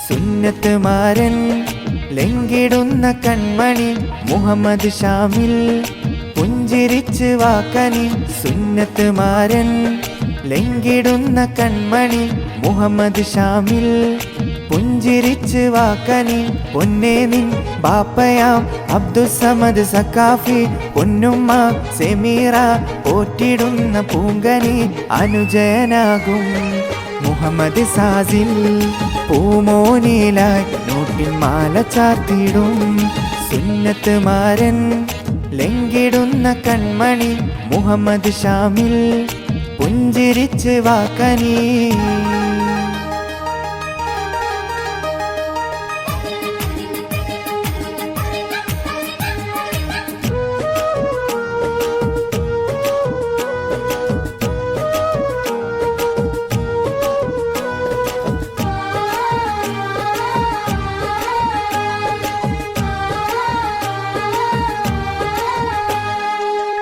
സുന്നത്ത് മാരൻ ലംഘിടുന്ന കൺമണി മുഹമ്മദ് ഷാമിൽ പുഞ്ചിരിച്ച് വാക്കനി. സുന്നത്ത് മാരൻ ലംഘിടുന്ന കൺമണി മുഹമ്മദ് ഷാമിൽ പുഞ്ചിരിച്ച് വാക്കനി. പൊന്നേ നിൻ ബാപ്പയാം അബ്ദുസ്സമദ് സഖാഫി, പൊന്നുമ്മ സെമീറ പോറ്റിടുന്ന പൂങ്കനി അനുജയനാകും മുഹമ്മദ് സാസിൽ. പൂമോനിലായി നോട്ടിൻ മാല ചാർത്തിടും സുന്നത്ത് മാരൻ ലംഘിടുന്ന കൺമണി മുഹമ്മദ് ഷാമിൽ പുഞ്ചിരിച്ച് വാക്കനി.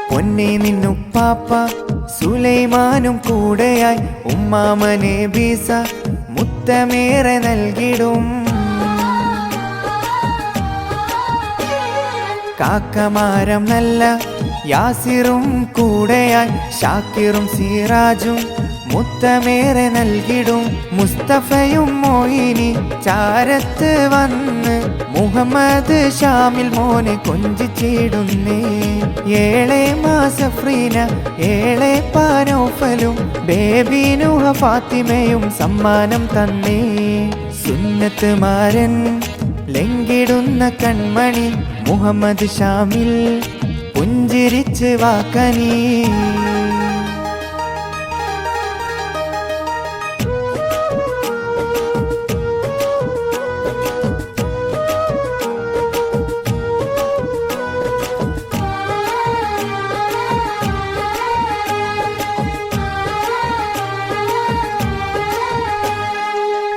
പൊന്നേ നിന്നുപ്പാപ്പ സുലൈമാനും കൂടെയായി ഉമ്മാമനെ ബീസ മുത്തമേറെ നൽകിടും. കാക്കമാരം നല്ല യാസിറും കൂടെയായി ഷാക്കിറും സിറാജും മുത്തമേറെ നൽകിടും. മുസ്തഫയും മോയിനി ചാരത്ത് വന്ന് മുഹമ്മദ് ഷാമിൽ മോനെ കൊഞ്ചിച്ചിടുന്നേ. ഏളെ മാസഫ്രീന ഏളെ പാനോഫലും ബേബിനുഹ ഫാത്തിമയും സമ്മാനം തന്നേ. സുന്നത്ത് മാരൻ ലംഘിടുന്ന കൺമണി മുഹമ്മദ് ഷാമിൽ പുഞ്ചിരിച്ച് വാക്കനി.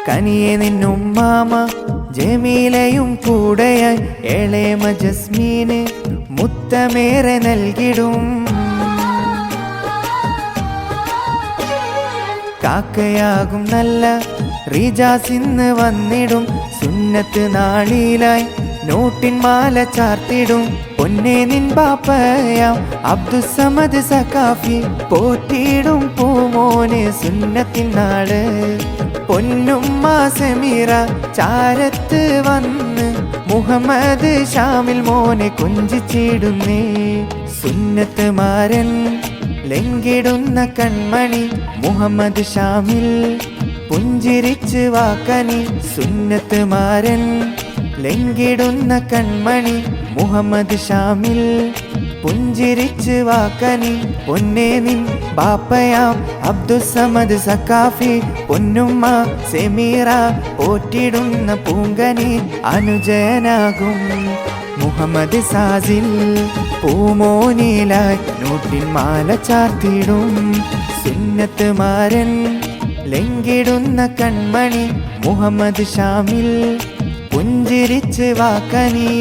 കനിയെ നിന്നുമ്മാമ ജമീലയും കൂടെയായി ഏളേമ ജസ്മീന് മുത്തമേറെ നൽകിടും. കാക്കയാകും നല്ല റീജാസിന്ന് വന്നിടും. സുന്നത്ത് നാളിലായി നോട്ടിൻ മാല ചാർത്തിടും. പൊന്നേ നിൻ ബാപ്പയാം അബ്ദുസ്സമദ് സഖാഫി പോറ്റിടും പൂമോനെ സുന്നത്തിൻ നാട്. പൊന്നുമ്മ സെമീറ ചാരത്ത് വന്ന് മുഹമ്മദ് ഷാമിൽ മോനെ കൊഞ്ചിച്ചിടുന്നേ. സുന്നത്ത് മാരൻ ലംഘിടുന്ന കൺമണി മുഹമ്മദ് ഷാമിൽ പുഞ്ചിരിച്ച് വാക്കനി. സുന്നത്ത് മാരൻ ലംഘിടുന്ന കൺമണി മുഹമ്മദ് ഷാമിൽ പുഞ്ചിരിച്ച് വാക്കനി. പൊന്നേ നിൻ ബാപ്പയാം അബ്ദുസ്സമദ് സഖാഫി, പൊന്നുമ്മ സെമീറ പോറ്റിടുന്ന പൂങ്കനി അനുജയനാകും മുഹമ്മദ് സാസിൽ. പൂമോനിലായി നോട്ടിൻ മാല ചാർത്തിടും സുന്നത്ത് മാരൻ ലംഘിടുന്ന കൺമണി മുഹമ്മദ് ഷാമിൽ പുഞ്ചിരിച്ച് വാക്കനി.